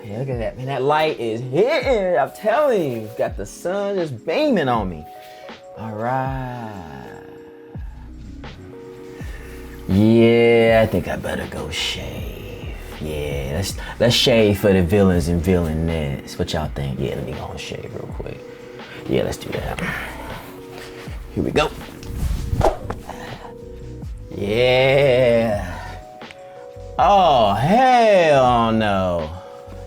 Yeah, look at that, man. That light is hitting. I'm telling you, got the sun just beaming on me. All right. Yeah, I think I better go shave. Yeah, let's shave for the villains and villainettes. What y'all think? Yeah, let me go and shave real quick. Yeah, let's do that. Here we go. Yeah. Oh, hell no.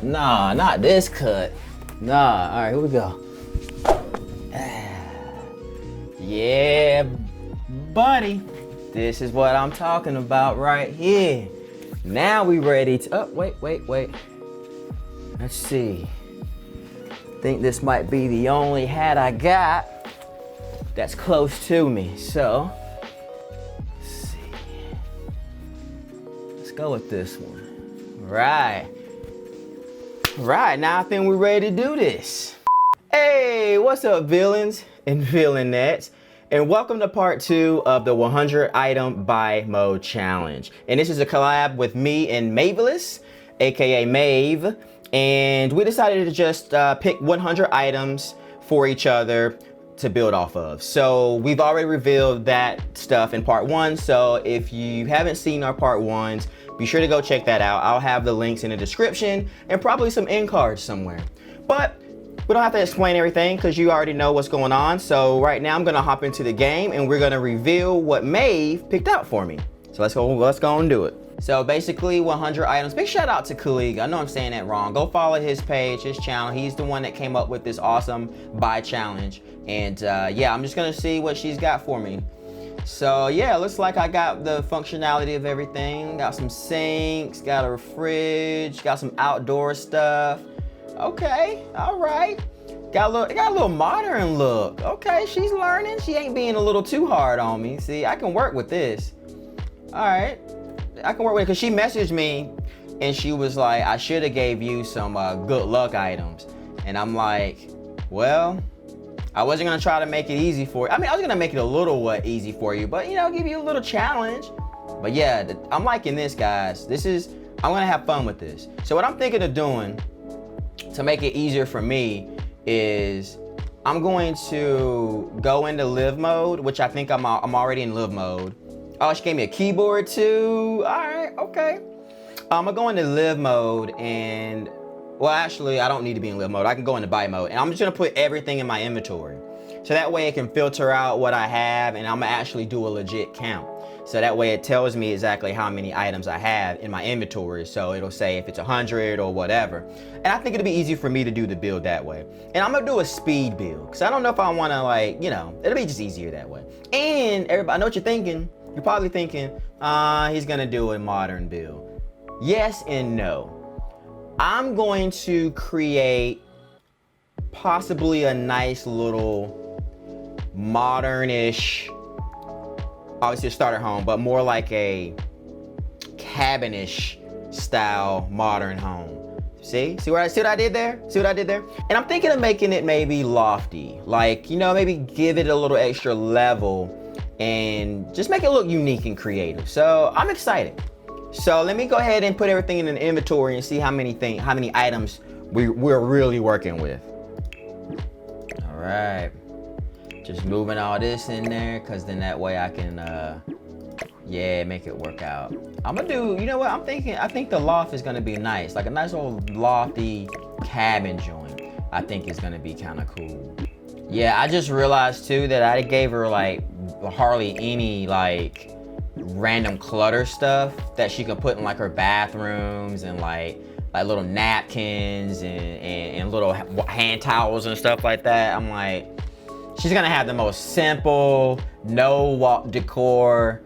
Nah, not this cut. Nah, all right, here we go. Yeah, buddy. This is what I'm talking about right here. Now we ready to, oh, wait. Let's see. Think this might be the only hat I got that's close to me. So, let's see. Let's go with this one. Right, now I think we're ready to do this. Hey, what's up, villains and villainettes? And welcome to part 2 of the 100 item buy mode challenge. And this is a collab with me and Maevelous, aka Maeve. And we decided to just pick 100 items for each other to build off of. So we've already revealed that stuff in part 1. So if you haven't seen our part 1s, be sure to go check that out. I'll have the links in the description and probably some end cards somewhere. But we don't have to explain everything because you already know what's going on. So right now I'm gonna hop into the game and we're gonna reveal what Maeve picked out for me. So let's go and do it. So basically 100 items. Big shout out to Collab. I know I'm saying that wrong. Go follow his page, his channel. He's the one that came up with this awesome buy challenge. And yeah, I'm just gonna see what she's got for me. So yeah, looks like I got the functionality of everything. Got some sinks, got a fridge, got some outdoor stuff. Okay, all right. It got a little modern look. Okay, she's learning. She ain't being a little too hard on me. See, I can work with this. All right, I can work with it because she messaged me and she was like, I should have gave you some good luck items. And I'm like, well, I wasn't gonna try to make it easy for you. I mean, I was gonna make it a little easy for you, but you know, give you a little challenge. But yeah, I'm liking this, guys. I'm gonna have fun with this. So what I'm thinking of doing to make it easier for me is I'm going to go into live mode, which I think I'm already in live mode. Oh, she gave me a keyboard too. All right, okay. I'm gonna go into live mode and, well, actually I don't need to be in live mode. I can go into buy mode and I'm just gonna put everything in my inventory. So that way it can filter out what I have and I'm gonna actually do a legit count. So that way it tells me exactly how many items I have in my inventory. So it'll say if it's 100 or whatever. And I think it'll be easy for me to do the build that way. And I'm gonna do a speed build because I don't know if I wanna, like, you know, it'll be just easier that way. And everybody, I know what you're thinking. You're probably thinking, he's gonna do a modern build. Yes and no. I'm going to create possibly a nice little modern-ish, obviously a starter home, but more like a cabin-ish style modern home. See what I did there? See what I did there? And I'm thinking of making it maybe lofty, like, you know, maybe give it a little extra level and just make it look unique and creative. So I'm excited. So let me go ahead and put everything in an inventory and see how many items we're really working with. All right. Just moving all this in there, cause then that way I can, yeah, make it work out. I'm gonna do, you know what? I think the loft is gonna be nice, like a nice old lofty cabin joint. I think it's gonna be kind of cool. Yeah, I just realized too that I gave her like hardly any like random clutter stuff that she can put in like her bathrooms and like little napkins and little hand towels and stuff like that. I'm like, she's gonna have the most simple, no wall decor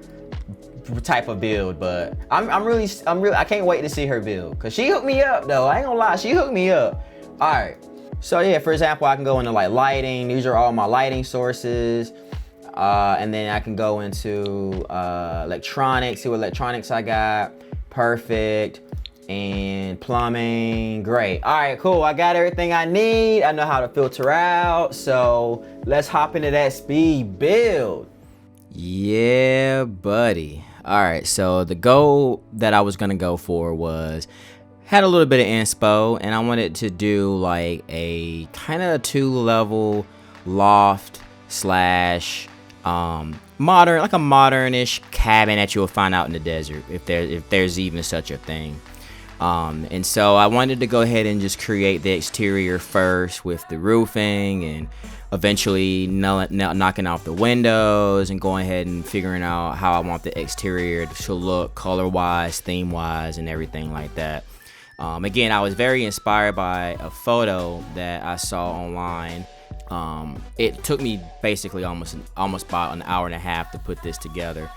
type of build, but I can't wait to see her build because she hooked me up though. I ain't gonna lie, she hooked me up. All right, so yeah, for example, I can go into like lighting. These are all my lighting sources, and then I can go into electronics. See what electronics I got. Perfect. And plumbing, great. All right, cool, I got everything I need. I know how to filter out, so let's hop into that speed build. Yeah, buddy. All right, so the goal that I was gonna go for was had a little bit of inspo, and I wanted to do like a kind of 2-level loft slash modern, like a modernish cabin that you'll find out in the desert, if there's even such a thing. And so I wanted to go ahead and just create the exterior first with the roofing, and eventually knocking out the windows and going ahead and figuring out how I want the exterior to look color wise, theme wise, and everything like that. Again, I was very inspired by a photo that I saw online. It took me basically almost about an hour and a half to put this together,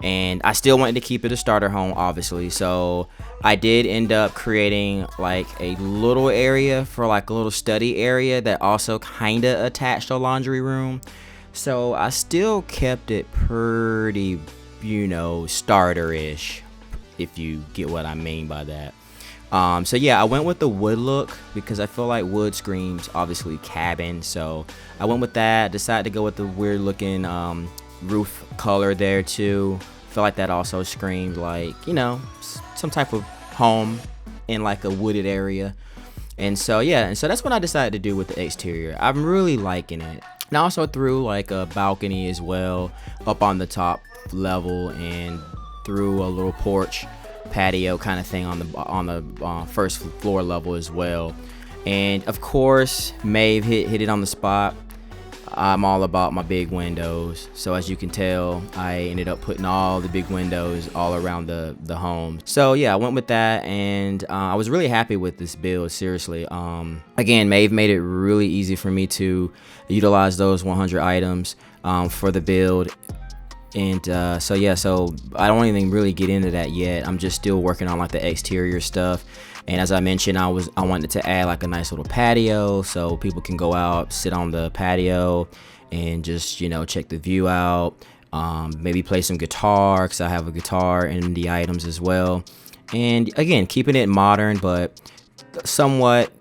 and I still wanted to keep it a starter home, obviously. So I did end up creating like a little area for like a little study area that also kind of attached a laundry room. So I still kept it pretty, starter-ish, if you get what I mean by that. So yeah, I went with the wood look because I feel like wood screams obviously cabin. So I went with that. Decided to go with the weird looking roof color there too. Feel like that also screamed like, some type of home in like a wooded area. And so that's what I decided to do with the exterior. I'm really liking it. And I also threw like a balcony as well up on the top level, and threw a little porch patio kind of thing on the first floor level as well. And of course, Maeve hit it on the spot. I'm all about my big windows, so as you can tell, I ended up putting all the big windows all around the home. So yeah, I went with that, and I was really happy with this build, seriously. Again, Maeve made it really easy for me to utilize those 100 items for the build. And so I don't even really get into that yet. I'm just still working on like the exterior stuff. And as I mentioned, I wanted to add like a nice little patio so people can go out, sit on the patio, and just check the view out. Maybe play some guitar, because I have a guitar in the items as well. And again, keeping it modern, but somewhat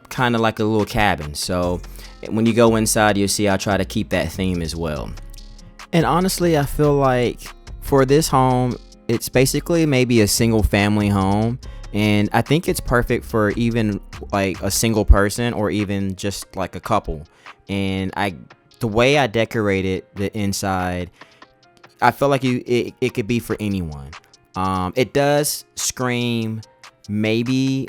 kind of like a little cabin. So when you go inside, you'll see I try to keep that theme as well. And honestly, I feel like for this home, it's basically maybe a single family home. And I think it's perfect for even like a single person, or even just like a couple. And the way I decorated the inside, I feel like it could be for anyone. It does scream maybe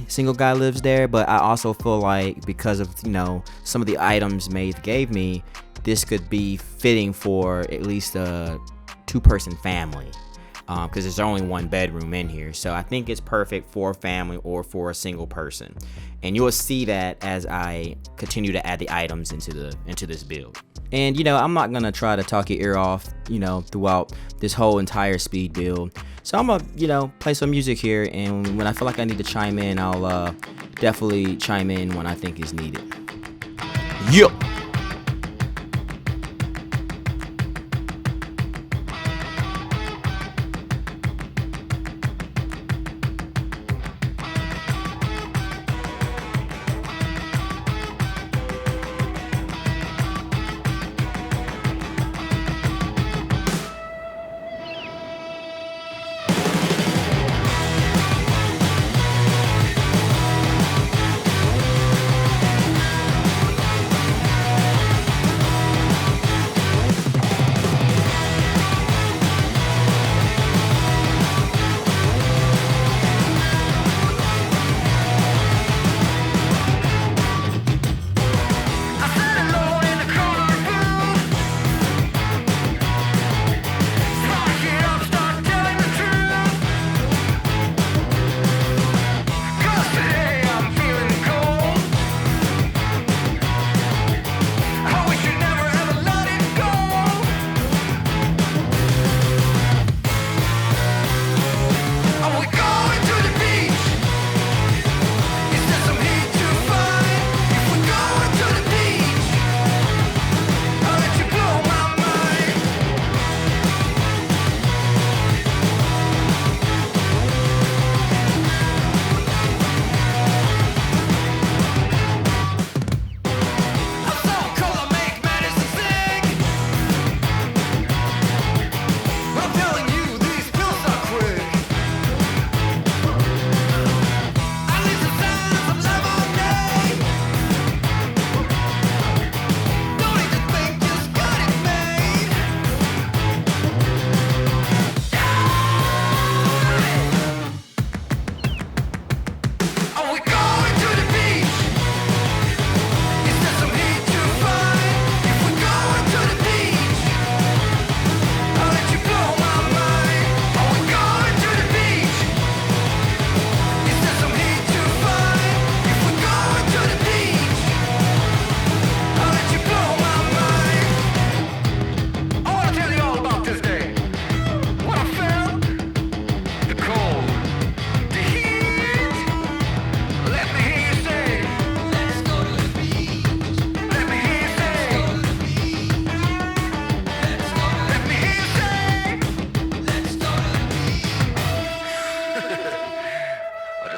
single guy lives there, but I also feel like because of some of the items Maeve gave me, this could be fitting for at least a 2-person family, because there's only 1 bedroom in here. So I think it's perfect for a family or for a single person, and you'll see that as I continue to add the items into this build. And I'm not gonna try to talk your ear off throughout this whole entire speed build. So I'm gonna play some music here, and when I feel like I need to chime in, I'll definitely chime in when I think is needed. Yup.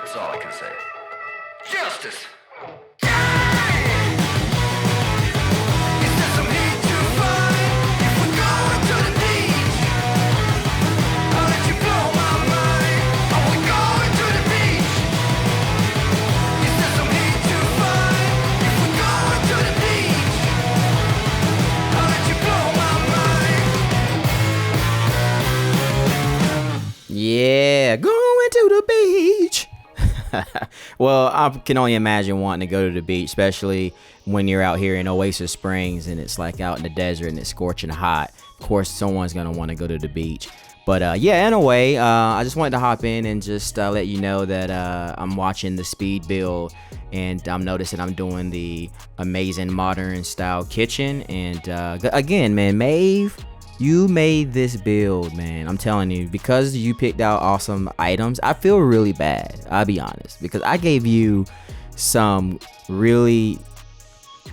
That's all I can say. Justice! Yeah, going to the beach. Well, I can only imagine wanting to go to the beach, especially when you're out here in Oasis Springs and it's like out in the desert and it's scorching hot. Of course, someone's going to want to go to the beach. But yeah, in a way, I just wanted to hop in and just let you know that I'm watching the speed build, and I'm noticing I'm doing the amazing modern style kitchen. And again, man, Maeve, you made this build, man. I'm telling you, because you picked out awesome items, I feel really bad, I'll be honest, because I gave you some really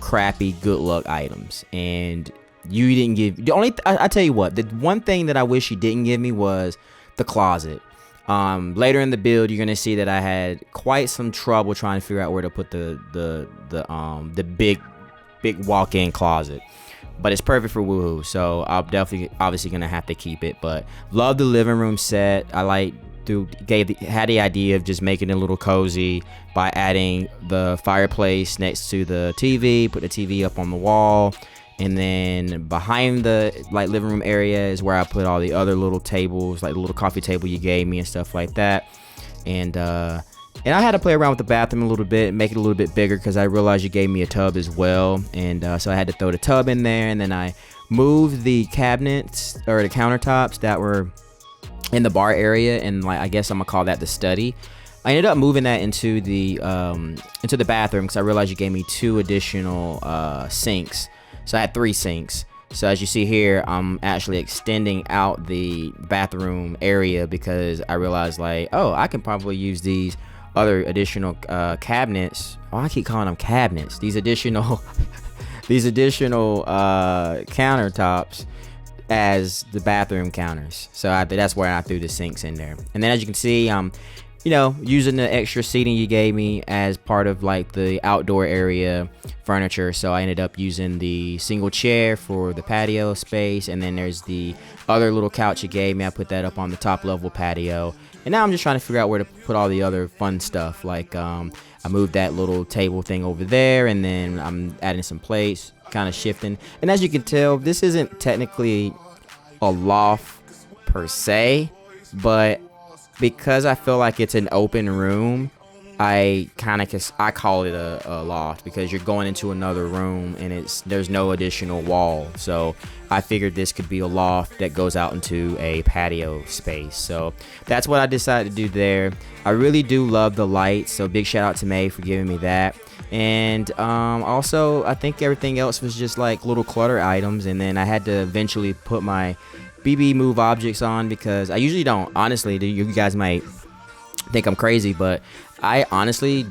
crappy good luck items, and you didn't give the only I tell you what, the one thing that I wish you didn't give me was the closet. Later in the build, you're gonna see that I had quite some trouble trying to figure out where to put the big walk-in closet. But it's perfect for woohoo, so I'm definitely obviously gonna have to keep it. But love the living room set. I had the idea of just making it a little cozy by adding the fireplace next to the TV, put the TV up on the wall, and then behind the living room area is where I put all the other little tables, like the little coffee table you gave me and stuff like that. And I had to play around with the bathroom a little bit, make it a little bit bigger, because I realized you gave me a tub as well. And so I had to throw the tub in there, and then I moved the cabinets or the countertops that were in the bar area, and I guess I'm gonna call that the study. I ended up moving that into the bathroom because I realized you gave me 2 additional sinks. So I had 3 sinks. So as you see here, I'm actually extending out the bathroom area because I realized oh, I can probably use these other additional cabinets. Oh, I keep calling them cabinets. These additional countertops as the bathroom counters. So that's where I threw the sinks in there. And then as you can see, using the extra seating you gave me as part of the outdoor area furniture. So I ended up using the single chair for the patio space, and then there's the other little couch you gave me. I put that up on the top level patio. And now I'm just trying to figure out where to put all the other fun stuff. I moved that little table thing over there, and then I'm adding some plates, kind of shifting. And as you can tell, this isn't technically a loft per se, but because I feel like it's an open room, I call it a loft because you're going into another room and there's no additional wall. So I figured this could be a loft that goes out into a patio space. So that's what I decided to do there. I really do love the lights, so big shout out to Maeve for giving me that. And also I think everything else was just little clutter items, and then I had to eventually put my BB move objects on because I usually don't. Honestly, you guys might think I'm crazy, but I honestly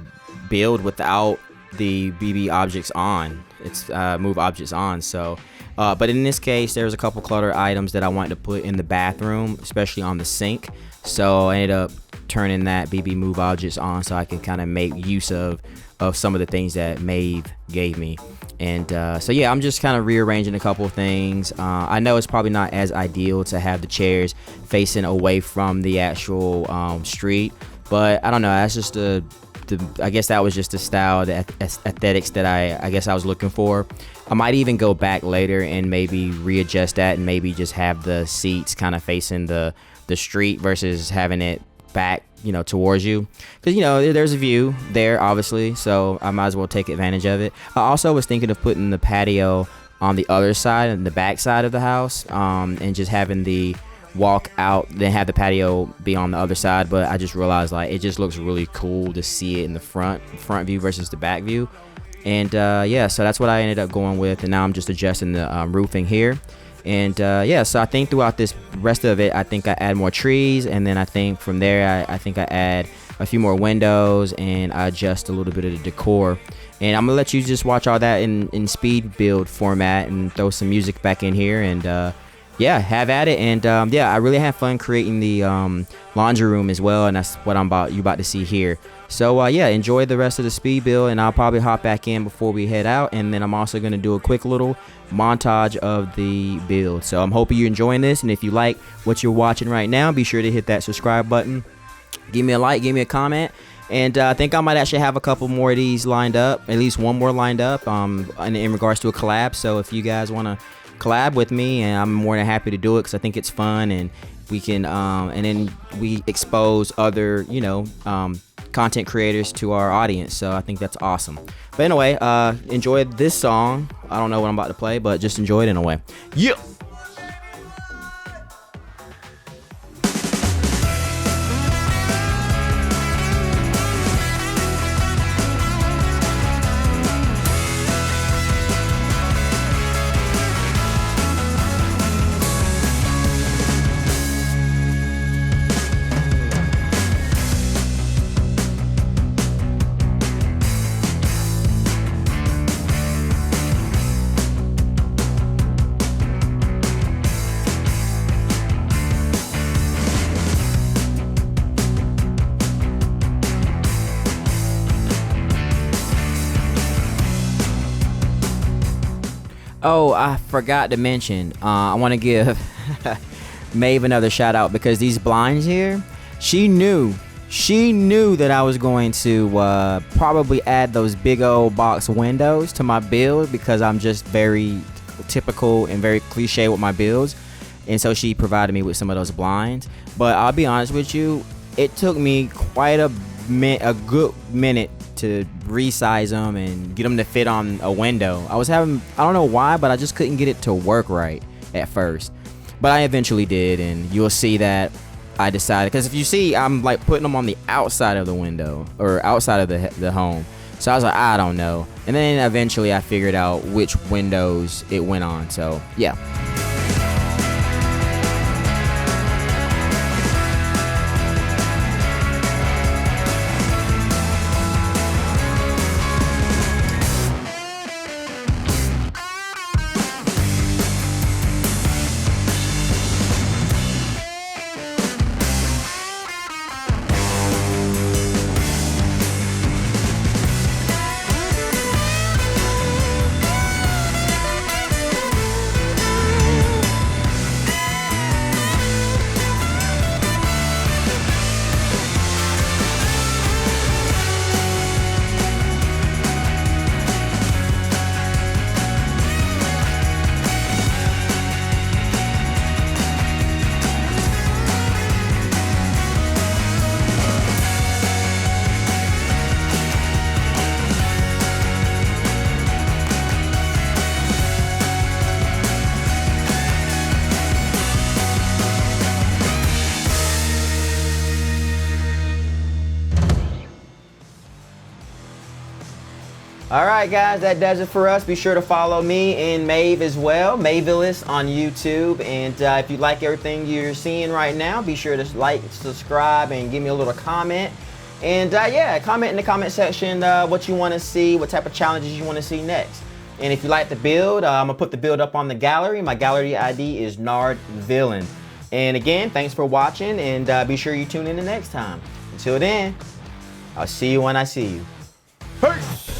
build without the BB objects on. It's move objects on. So but in this case, there's a couple clutter items that I wanted to put in the bathroom, especially on the sink. So I ended up turning that BB move objects on so I can kind of make use of some of the things that Maeve gave me. And so yeah, I'm just kind of rearranging a couple of things. I know it's probably not as ideal to have the chairs facing away from the actual street, but I don't know, that's just I guess that was just the style, the aesthetics that I guess I was looking for. I might even go back later and maybe readjust that and maybe just have the seats kind of facing the street versus having it back towards you, because there's a view there obviously, so I might as well take advantage of it. I also was thinking of putting the patio on the other side and the back side of the house, and just having the walk out, then have the patio be on the other side, but I just realized it just looks really cool to see it in the front view versus the back view. And yeah, so that's what I ended up going with, and now I'm just adjusting the roofing here. And yeah, so I think throughout this rest of it, I think I add more trees, and then I think from there I think I add a few more windows, and I adjust a little bit of the decor. And I'm gonna let you just watch all that in speed build format and throw some music back in here. And yeah, have at it. And yeah, I really have fun creating the laundry room as well, and that's what you about to see here. So yeah, enjoy the rest of the speed build, and I'll probably hop back in before we head out, and then I'm also going to do a quick little montage of the build. So I'm hoping you're enjoying this, and if you like what you're watching right now, be sure to hit that subscribe button, give me a like, give me a comment. And I think I might actually have a couple more of these lined up, at least one more lined up in regards to a collab. So if you guys want to collab with me, and I'm more than happy to do it, because I think it's fun, and we can and then we expose other, you know, content creators to our audience. So I think that's awesome. But anyway, enjoy this song. I don't know what I'm about to play, but just enjoy it in a way. Yeah. Oh, I forgot to mention, I want to give Maeve another shout out, because these blinds here, she knew that I was going to probably add those big old box windows to my build, because I'm just very typical and very cliche with my builds. And so she provided me with some of those blinds. But I'll be honest with you, it took me quite a good minute to resize them and get them to fit on a window. I don't know why, but I just couldn't get it to work right at first. But I eventually did, and you'll see that I decided, because if you see, I'm like putting them on the outside of the window, or outside of the home. So I was like, I don't know. And then eventually I figured out which windows it went on. So yeah. All right, guys, that does it for us. Be sure to follow me and Maeve as well, Maevelous on YouTube. And if you like everything you're seeing right now, be sure to like, subscribe, and give me a little comment. And yeah, comment in the comment section what you want to see, what type of challenges you want to see next. And if you like the build, I'm gonna put the build up on the gallery. My gallery ID is Nardvillain. And again, thanks for watching, and be sure you tune in the next time. Until then, I'll see you when I see you. Peace!